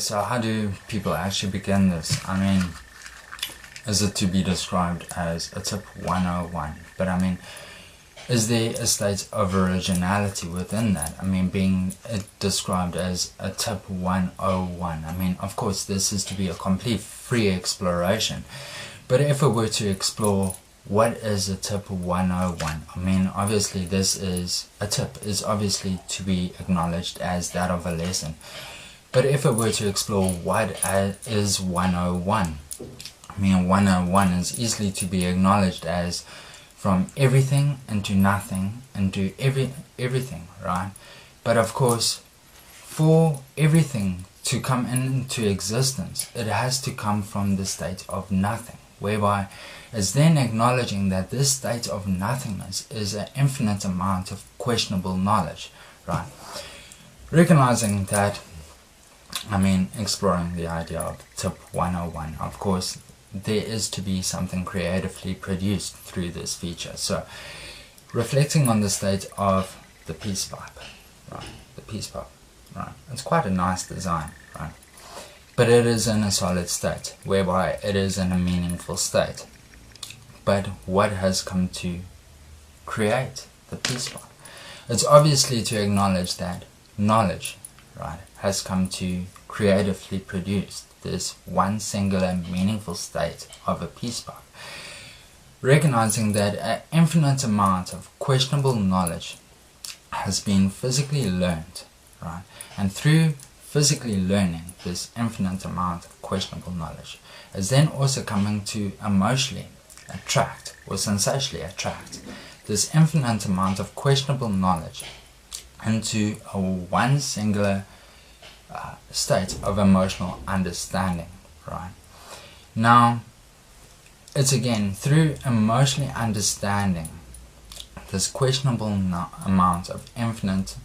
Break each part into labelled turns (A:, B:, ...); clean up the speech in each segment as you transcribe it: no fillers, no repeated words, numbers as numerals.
A: so how do people actually begin this? I mean, is it to be described as a tip 101? But I mean, is there a state of originality within that? I mean, being described as a tip 101. I mean, of course, this is to be a complete free exploration. But if we were to explore what is a tip 101, I mean, obviously this is, a tip is obviously to be acknowledged as that of a lesson. But if we were to explore what is 101, I mean, 101 is easily to be acknowledged as from everything into nothing into everything, right? But of course, for everything to come into existence, it has to come from the state of nothing, whereby it's then acknowledging that this state of nothingness is an infinite amount of questionable knowledge, right? Recognizing that, I mean, exploring the idea of tip 101, of course, there is to be something creatively produced through this feature. So, reflecting on the state of the peace pipe, right? The peace pipe, right? It's quite a nice design, right? But it is in a solid state, whereby it is in a meaningful state. But what has come to create the peace pipe? It's obviously to acknowledge that knowledge, right, has come to creatively produce this one singular meaningful state of a peace pipe. Recognizing that an infinite amount of questionable knowledge has been physically learned, right? And through physically learning this infinite amount of questionable knowledge is then also coming to emotionally attract or sensationally attract this infinite amount of questionable knowledge into a one singular state of emotional understanding, right? Now, it's again through emotionally understanding this questionable amount of infinite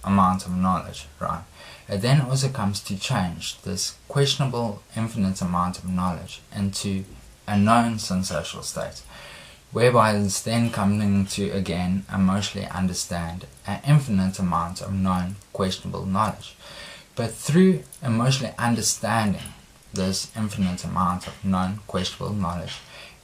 A: amount of knowledge, right? It then also comes to change this questionable infinite amount of knowledge into a known sensational state, whereby it's then coming to again emotionally understand an infinite amount of known questionable knowledge. But through emotionally understanding this infinite amount of known questionable knowledge,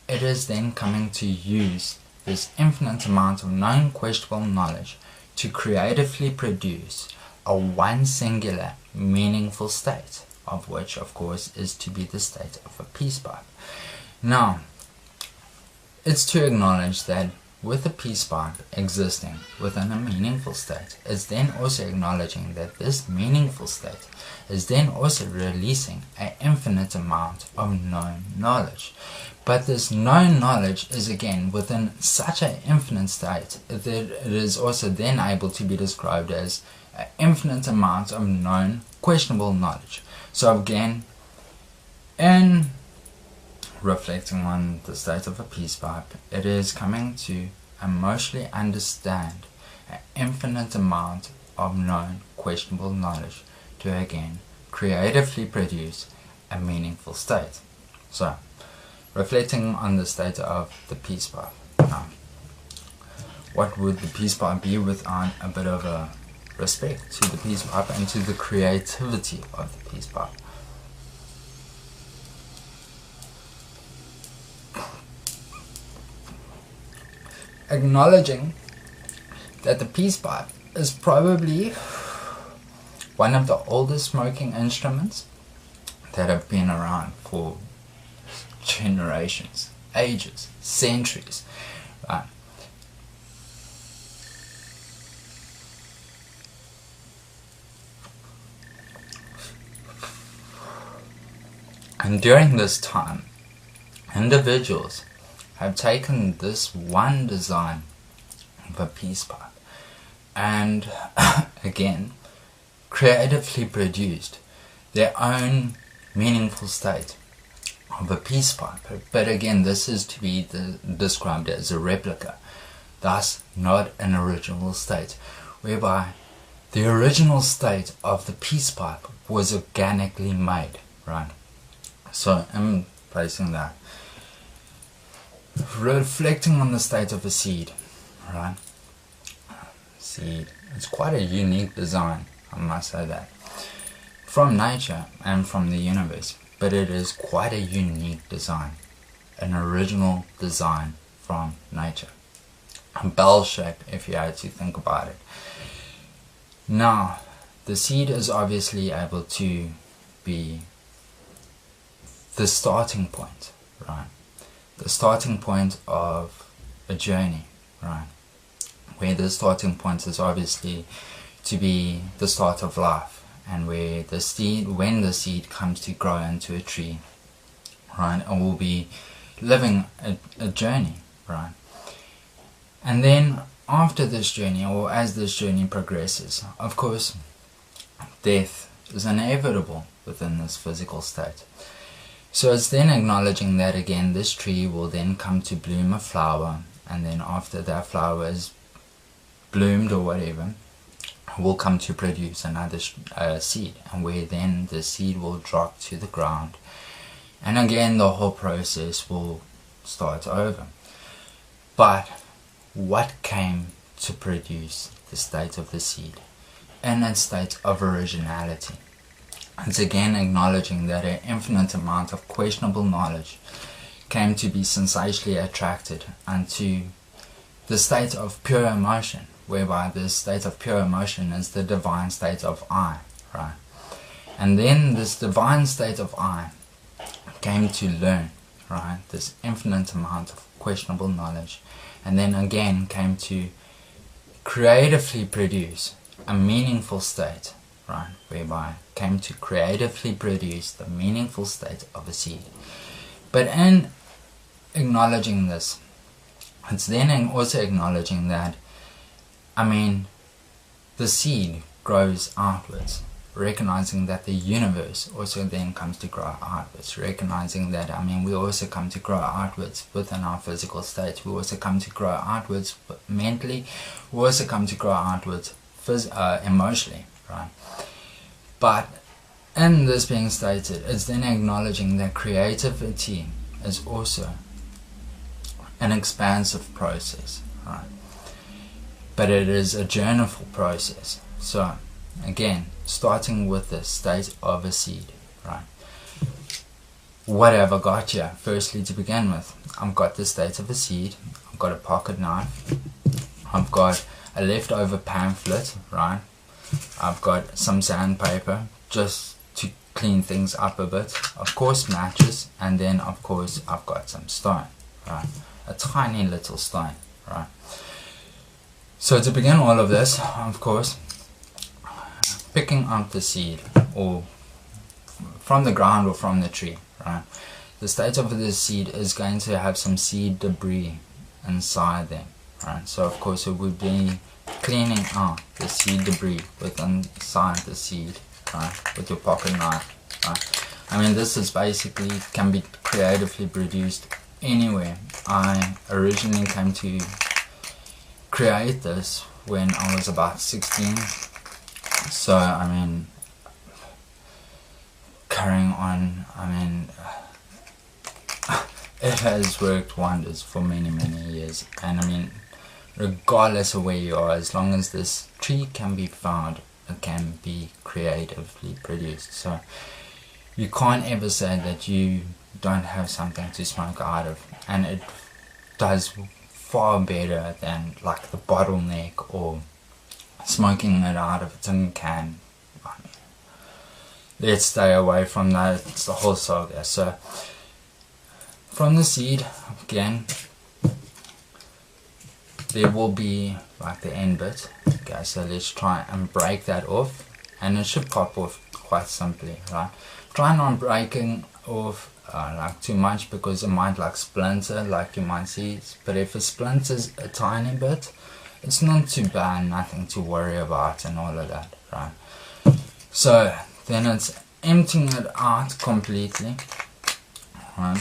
A: it is then coming to use this infinite amount of known questionable knowledge to creatively produce a one singular meaningful state, of which of course is to be the state of a peace pipe. Now, it's to acknowledge that with a peace pipe existing within a meaningful state, is then also acknowledging that this meaningful state is then also releasing an infinite amount of known knowledge. But this known knowledge is again within such an infinite state that it is also then able to be described as an infinite amount of known questionable knowledge. So again, in reflecting on the state of a peace pipe, it is coming to emotionally understand an infinite amount of known questionable knowledge to again creatively produce a meaningful state. So, reflecting on the state of the peace pipe. Now, what would the peace pipe be without a bit of a respect to the peace pipe and to the creativity of the peace pipe? Acknowledging that the peace pipe is probably one of the oldest smoking instruments that have been around for generations, ages, centuries, right? And during this time, individuals have taken this one design of a peace pipe and again creatively produced their own meaningful state of a peace pipe. But again, this is to be described as a replica, thus not an original state, whereby the original state of the peace pipe was organically made, right? So I'm placing that. Reflecting on the state of a seed, right? Seed. It's quite a unique design, I must say that. from nature and from the universe, but it is quite a unique design, an original design from nature. A bell shape, if you had to think about it. Now, the seed is obviously able to be the starting point, right? The starting point of a journey, right? Where the starting point is obviously to be the start of life, and where the seed, when the seed comes to grow into a tree, right, it will be living a journey, right? And then after this journey, or as this journey progresses, of course, death is inevitable within this physical state. So it's then acknowledging that again, this tree will then come to bloom a flower, and then after that flower is bloomed or whatever, will come to produce another seed, and where then the seed will drop to the ground, and again the whole process will start over. But what came to produce the state of the seed in its state of originality? It's again acknowledging that an infinite amount of questionable knowledge came to be sensationally attracted unto the state of pure emotion, whereby this state of pure emotion is the divine state of I, right? And then this divine state of I came to learn, right, this infinite amount of questionable knowledge, and then again came to creatively produce a meaningful state, right, whereby came to creatively produce the meaningful state of a seed. But in acknowledging this, it's then also acknowledging that, the seed grows outwards, recognizing that the universe also then comes to grow outwards, recognizing that, we also come to grow outwards within our physical state, we also come to grow outwards mentally, we also come to grow outwards emotionally, right? But in this being stated, it's then acknowledging that creativity is also an expansive process, right? But it is a journeyful process. So again, starting with the state of a seed, right? Whatever got you? Firstly, to begin with, I've got the state of a seed, I've got a pocket knife, I've got a leftover pamphlet, right? I've got some sandpaper just to clean things up a bit, of course matches, and then of course I've got some stone, right? A tiny little stone, right? So to begin all of this, of course, picking up the seed, or from the ground or from the tree, right? The state of the seed is going to have some seed debris inside them, right? So of course it would be cleaning out the seed debris within inside the seed, right, with your pocket knife, right? This is basically can be creatively produced anywhere. I originally came to create this when I was about 16, so carrying on, it has worked wonders for many years, and regardless of where you are, as long as this tree can be found, it can be creatively produced. So you can't ever say that you don't have something to smoke out of, and it does far better than like the bottleneck or smoking it out of a tin can. Let's stay away from that. It's the whole saga. So from the seed, again, there will be like the end bit. Okay, so let's try and break that off, and it should pop off quite simply, right? Try not breaking off like too much, because it might like splinter, like you might see. But if it splinters a tiny bit, it's not too bad, nothing to worry about and all of that, right? So then it's emptying it out completely, right?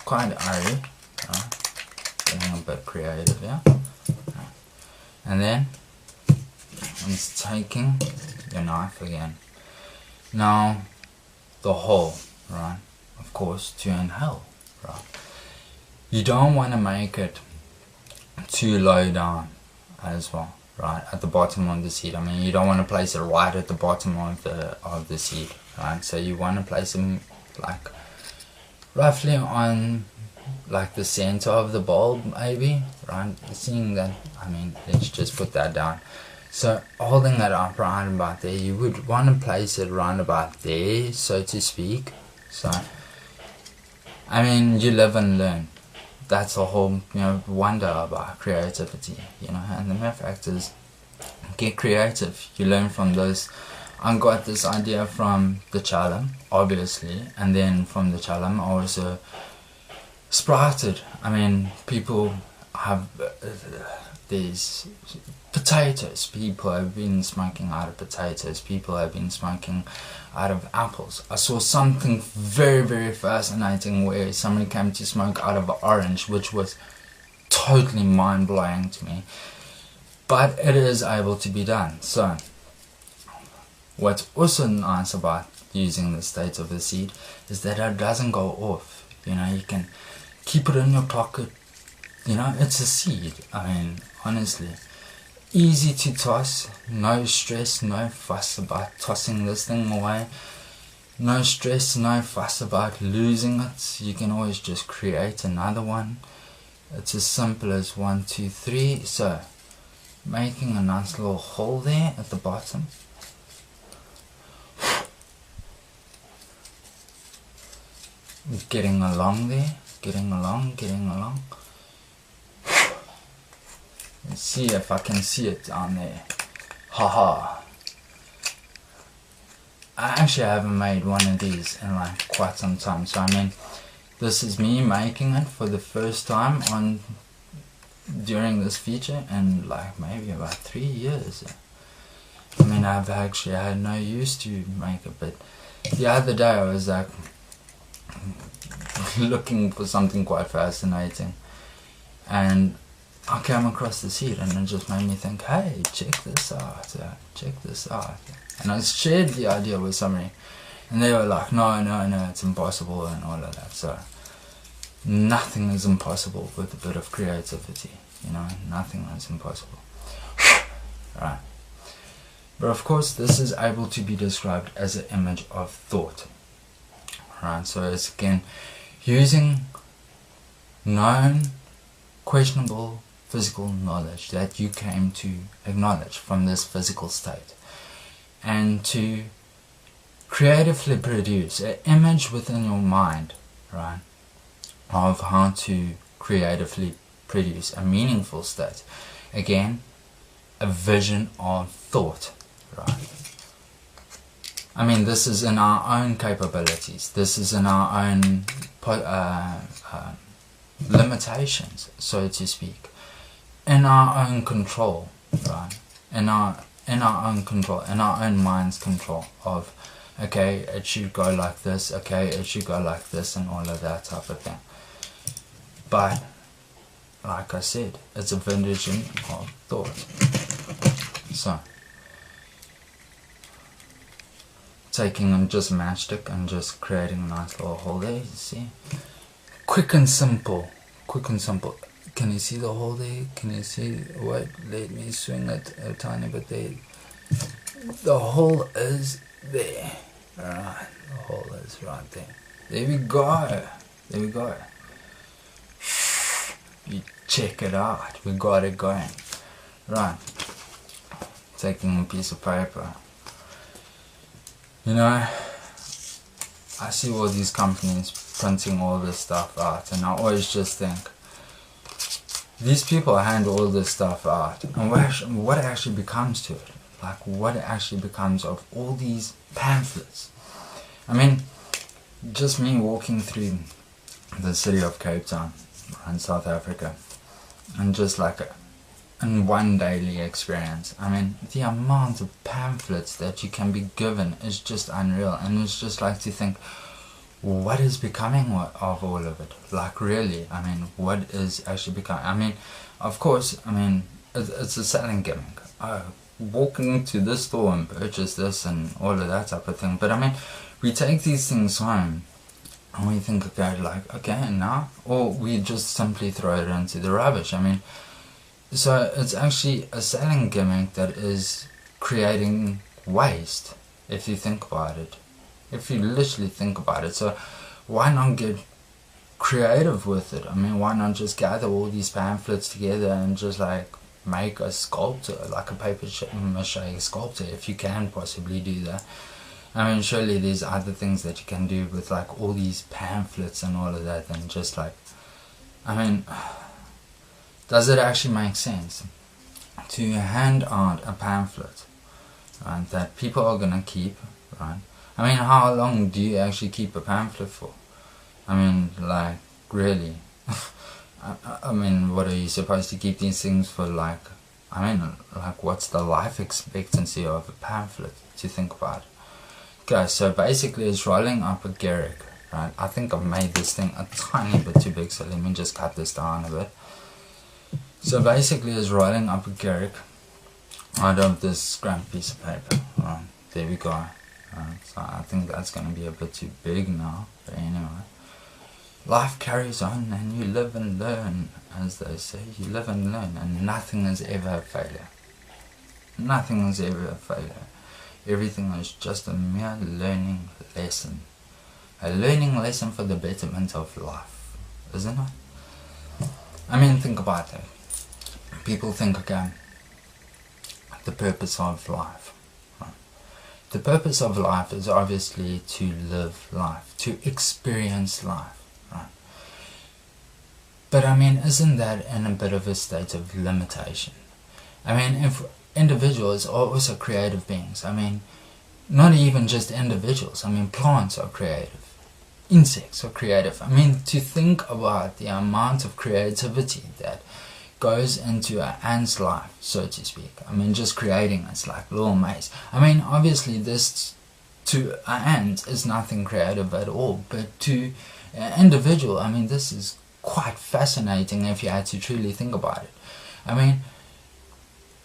A: Quite airy, right? Getting a bit creative, yeah? And then it's taking your knife again. Now the hole, right, of course, to inhale, right? You don't want to make it too low down as well, right, at the bottom of the seed. I mean, you don't want to place it right at the bottom of the seed, right? So you want to place them like roughly on like the center of the bulb, maybe, right? Seeing that, I mean, let's just put that down. So holding that up right about there, you would want to place it right about there, so to speak. So, I mean, you live and learn. That's the whole, wonder about creativity, and the mere fact is, get creative. You learn from this. I got this idea from the Chalam, obviously, and then from the Chalam I also sprouted. I mean, people have these potatoes. People have been smoking out of potatoes. People have been smoking out of apples. I saw something very, very fascinating where somebody came to smoke out of an orange, which was totally mind-blowing to me. But it is able to be done. So, what's also nice about using the state of the seed is that it doesn't go off. You can keep it in your pocket. It's a seed. I mean, honestly, easy to toss, no stress, no fuss about tossing this thing away, no stress, no fuss about losing it. You can always just create another one. It's as simple as 1, 2, 3. So, making a nice little hole there at the bottom. Getting along there, getting along. Let's see if I can see it down there. Haha. I actually haven't made one of these in like quite some time. So I mean, this is me making it for the first time during this feature in like maybe about 3 years. I mean, I've actually had no use to make it, but the other day I was like looking for something quite fascinating, and I came across the seed, and it just made me think, hey, check this out. And I shared the idea with somebody, and they were like, no, it's impossible and all of that. So nothing is impossible with a bit of creativity, nothing is impossible. Right. But of course, this is able to be described as an image of thought. Right, so it's again using known, questionable physical knowledge that you came to acknowledge from this physical state, and to creatively produce an image within your mind, right, of how to creatively produce a meaningful state. Again, a vision of thought, right? I mean, this is in our own capabilities. This is in our own limitations, so to speak. In our own control, right? In our own control, in our own mind's control of, okay, it should go like this, okay, it should go like this, and all of that type of thing. But, like I said, it's a vision of thought. So, taking just matchstick and just creating a nice little hole there, you see? Quick and simple. Can you see the hole there? Can you see? Wait, let me swing it a tiny bit there. The hole is there. Right, the hole is right there. There we go. You check it out. We got it going. Right. Taking a piece of paper. I see all these companies printing all this stuff out, and I always just think, these people hand all this stuff out, and what actually becomes to it? Like, what actually becomes of all these pamphlets? I mean, just me walking through the city of Cape Town in South Africa, and just like in one daily experience, I mean, the amount of pamphlets that you can be given is just unreal. And it's just like to think, what is becoming of all of it? Like, really, I mean, what is actually becoming? I mean, of course, I mean, it's a selling gimmick. Walking to this store and purchase this and all of that type of thing. But I mean, we take these things home and we think, okay, now, or we just simply throw it into the rubbish. I mean, So it's actually a selling gimmick that is creating waste, if you think about it. If you literally think about it. So why not get creative with it? I mean, why not just gather all these pamphlets together and just like make a sculpture, like a paper mache sculpture, if you can possibly do that. I mean, surely there's other things that you can do with like all these pamphlets and all of that, and just like, I mean, does it actually make sense to hand out a pamphlet, right, that people are gonna keep, right? I mean, how long do you actually keep a pamphlet for? I mean, like, really? I mean, what are you supposed to keep these things for, like, I mean, like, what's the life expectancy of a pamphlet, to think about it? Okay, so basically it's rolling up a Garrick, right? I think I've made this thing a tiny bit too big, so let me just cut this down a bit. So basically it's rolling up a Garrick out of this scrap piece of paper. Right, there we go. So I think that's going to be a bit too big now, but anyway. Life carries on and you live and learn, as they say. You live and learn, and nothing is ever a failure. Nothing is ever a failure. Everything is just a mere learning lesson. A learning lesson for the betterment of life, isn't it? I mean, think about it. People think, okay, the purpose of life. Right? The purpose of life is obviously to live life, to experience life. Right? But I mean, isn't that in a bit of a state of limitation? I mean, if individuals are also creative beings, I mean, not even just individuals, I mean, plants are creative, insects are creative. I mean, to think about the amount of creativity that goes into an ant's life, so to speak. I mean, just creating its like little maze. I mean, obviously this to an ant is nothing creative at all, but to an individual, I mean, this is quite fascinating if you had to truly think about it. I mean,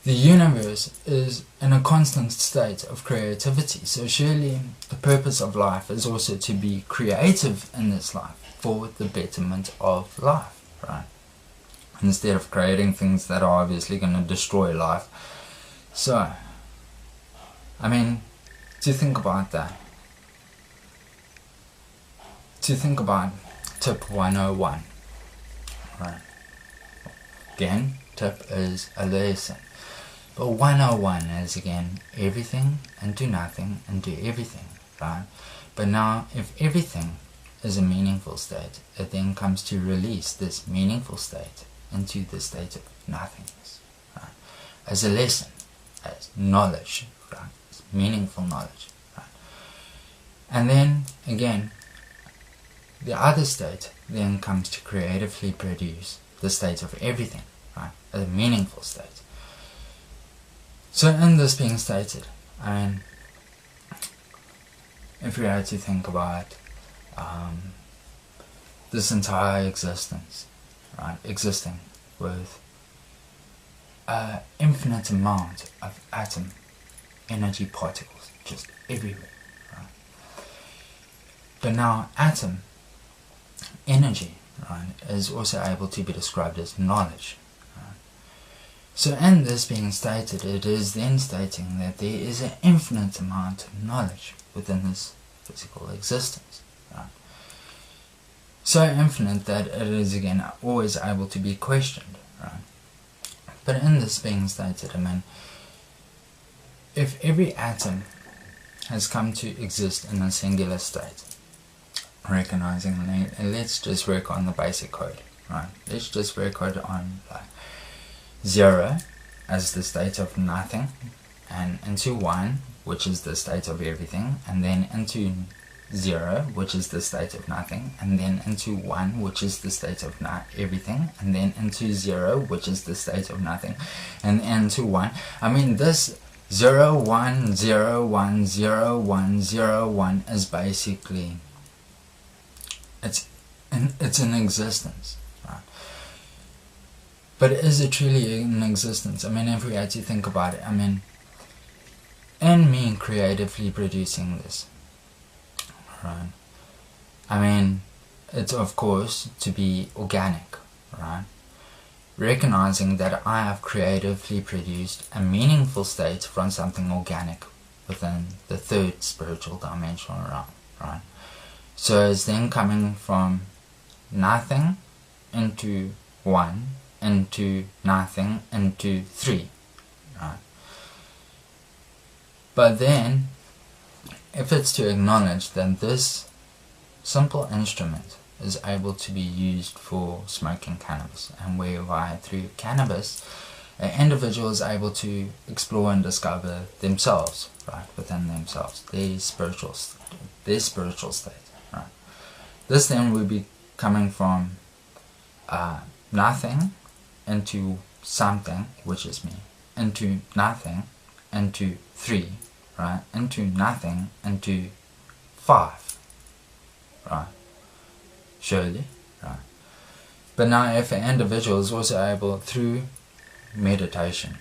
A: the universe is in a constant state of creativity, so surely the purpose of life is also to be creative in this life for the betterment of life, right? Instead of creating things that are obviously going to destroy life. So, I mean, to think about that, to think about tip 101, right? Again, tip is a lesson. But 101 is again everything and do nothing and do everything, right? But now, if everything is a meaningful state, it then comes to release this meaningful state into the state of nothingness, right? As a lesson, as knowledge, right? As meaningful knowledge, right? And then again, the other state then comes to creatively produce the state of everything, right? As a meaningful state. So in this being stated, I mean, if we had to think about this entire existence, right, existing with an infinite amount of atom energy particles just everywhere, right? But now atom energy, right, is also able to be described as knowledge. So in this being stated, it is then stating that there is an infinite amount of knowledge within this physical existence. Right? So infinite that it is again always able to be questioned. Right? But in this being stated, I mean, if every atom has come to exist in a singular state, recognizing, let's just work on the basic code. Right? Let's just work on like 0 as the state of nothing, and into 1, which is the state of everything, and then into 0, which is the state of nothing, and then into 1, which is the state of everything, and then into 0, which is the state of nothing, and into 1. I mean, this 0, 1, 0, 1, 0, 1, 0, 1 is basically, it's in existence. But is it truly in existence? I mean, if we had to think about it, I mean, in me creatively producing this, right? I mean, it's of course to be organic, right? recognizing that I have creatively produced a meaningful state from something organic within the third spiritual dimensional realm, right? So it's then coming from nothing into one, into nothing, into three, right? But then, if it's to acknowledge that this simple instrument is able to be used for smoking cannabis, and whereby through cannabis an individual is able to explore and discover themselves, right, within themselves, their spiritual state, right. This then will be coming from nothing into something, which is me, into nothing, into three, right, into nothing, into five, right. Surely, right. But now if an individual is also able, through meditation,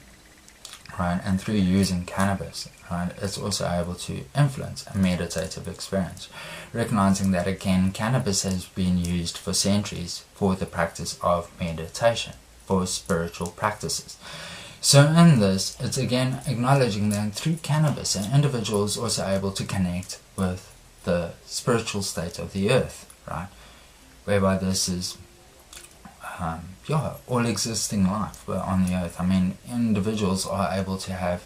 A: right, and through using cannabis, right, it's also able to influence a meditative experience, recognizing that again cannabis has been used for centuries for the practice of meditation, for spiritual practices. So in this, it's again acknowledging that through cannabis an individual is also able to connect with the spiritual state of the earth, right, whereby this is all existing life on the earth. I mean, individuals are able to have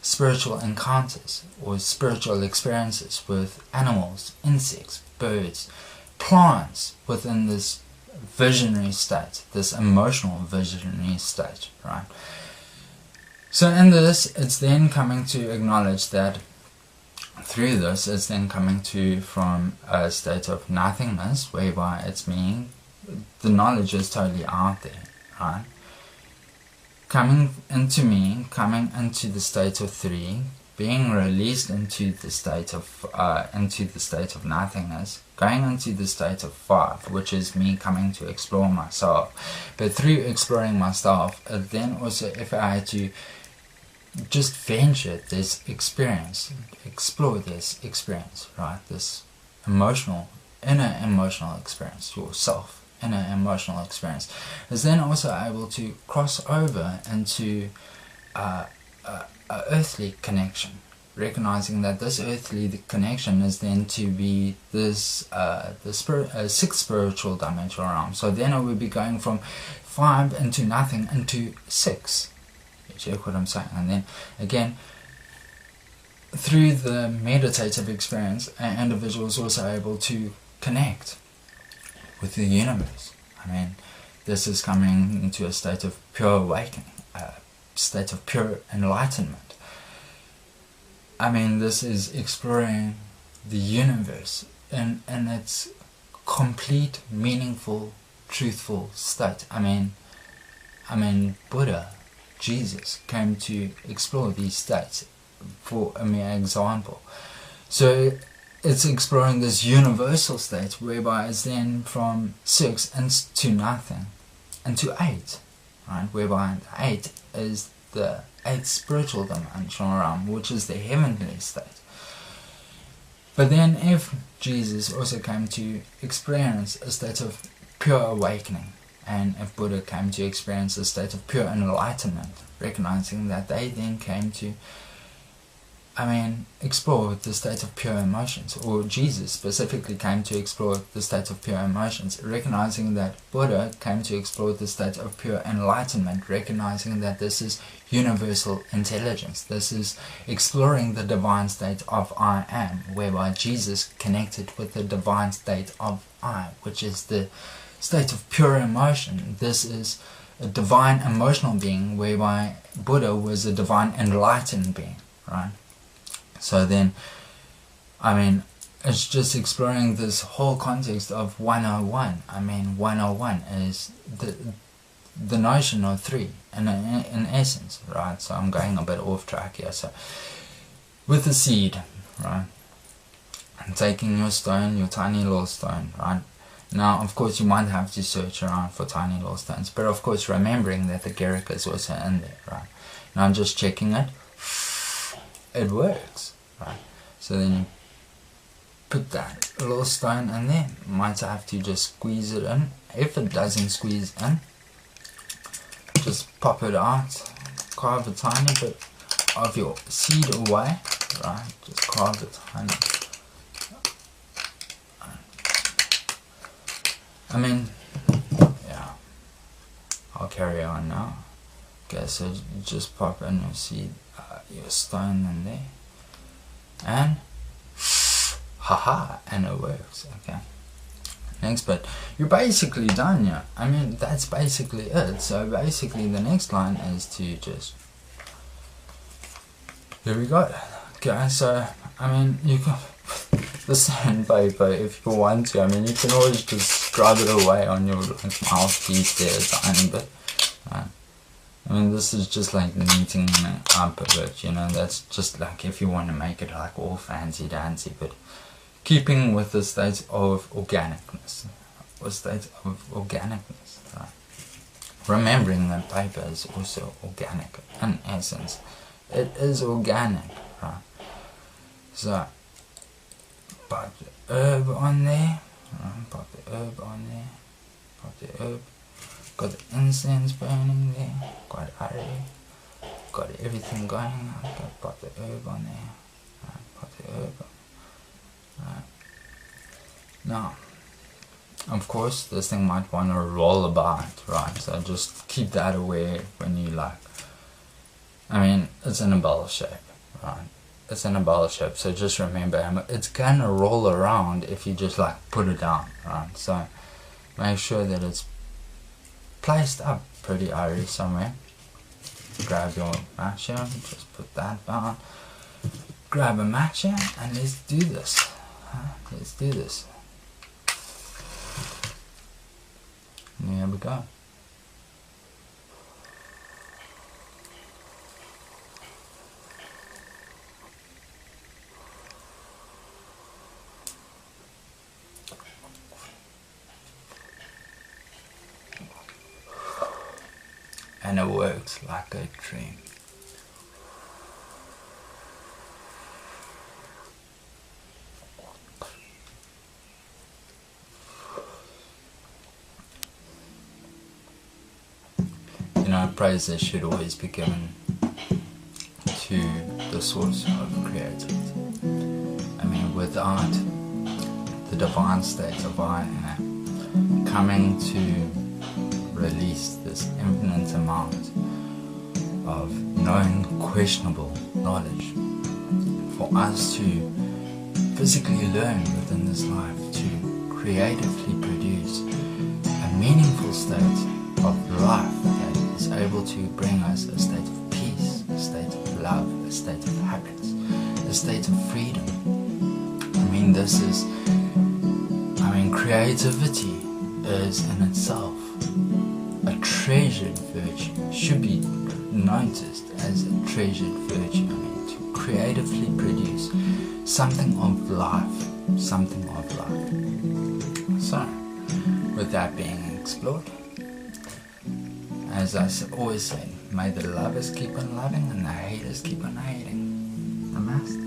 A: spiritual encounters or spiritual experiences with animals, insects, birds, plants within this visionary state, this emotional visionary state, right? So in this, it's then coming to acknowledge that through this, it's then coming to from a state of nothingness, whereby it's meaning the knowledge is totally out there, right? Coming into me, coming into the state of three, being released into the state of nothingness, going into the state of five, which is me coming to explore myself. But through exploring myself, then also if I had to just venture this experience, explore this experience, right? This inner emotional experience, yourself, inner emotional experience, is then also able to cross over into a earthly connection, recognizing that this earthly connection is then to be this sixth spiritual dimensional realm. So then it would be going from 5 into nothing into 6. You check what I'm saying? And then again, through the meditative experience, an individual is also able to connect with the universe. I mean, this is coming into a state of pure awakening, a state of pure enlightenment. I mean, this is exploring the universe in its complete, meaningful, truthful state. I mean, Buddha, Jesus, came to explore these states, for a mere example. So it's exploring this universal state, whereby it's then from 6 into nothing, into 8, right? Whereby 8 is the 8th spiritual dimensional realm, which is the heavenly state. But then if Jesus also came to experience a state of pure awakening, and if Buddha came to experience a state of pure enlightenment, recognizing that they then came to explore the state of pure emotions, or Jesus specifically came to explore the state of pure emotions, recognizing that Buddha came to explore the state of pure enlightenment, recognizing that this is universal intelligence, this is exploring the divine state of I am, whereby Jesus connected with the divine state of I, which is the state of pure emotion. This is a divine emotional being, whereby Buddha was a divine enlightened being, right? So then, it's just exploring this whole context of 101. 101 is the notion of 3 in essence, right? So I'm going a bit off track here. So with the seed, right? And taking your stone, your tiny little stone, right? Now, of course, you might have to search around for tiny little stones, but of course, remembering that the Garrick is also in there, right? Now I'm just checking it. It works, right? So then you put that little stone in there. You might have to just squeeze it in. If it doesn't squeeze in, just pop it out, carve a tiny bit of your seed away, right? Just carve it tiny. I mean, yeah, I'll carry on now. Okay, so you just pop in your seed, your stone in there, and haha, and it works. Okay, next bit, you're basically done. Yeah, I mean, that's basically it. So basically the next line is to just, here we go. Okay, so I mean, you can the sandpaper if you want to. I mean, you can always just scrub it away on your mouthpiece there a tiny bit. Right? I mean, this is just like neating it up a bit, you know. That's just like if you want to make it like all fancy dancy, but keeping with the state of organicness. Right? Remembering that paper is also organic in essence. It is organic, right? So pop the herb on there, pop the herb on there, pop the herb, got the incense burning there, got everything going, okay, pop the herb on there, pop the herb on. Now, of course, this thing might want to roll about, right? So just keep that aware when you like, I mean, it's in a bell shape, right? It's in a bell shape, so just remember, it's gonna roll around if you just like put it down, right? So make sure that it's placed up pretty airy somewhere. Grab your matcha, just put that down. Grab a matcha and let's do this. Let's do this. And here we go. And it works like a dream. You know, praises should always be given to the source of creativity. I mean, without the divine state of I am coming to release this infinite amount of known questionable knowledge for us to physically learn within this life, to creatively produce a meaningful state of life that is able to bring us a state of peace, a state of love, a state of happiness, a state of freedom. I mean, creativity is in itself a treasured virtue, should be noticed as a treasured virtue. I mean, to creatively produce something of life, something of life. So, with that being explored, as I always say, may the lovers keep on loving and the haters keep on hating. Namaste.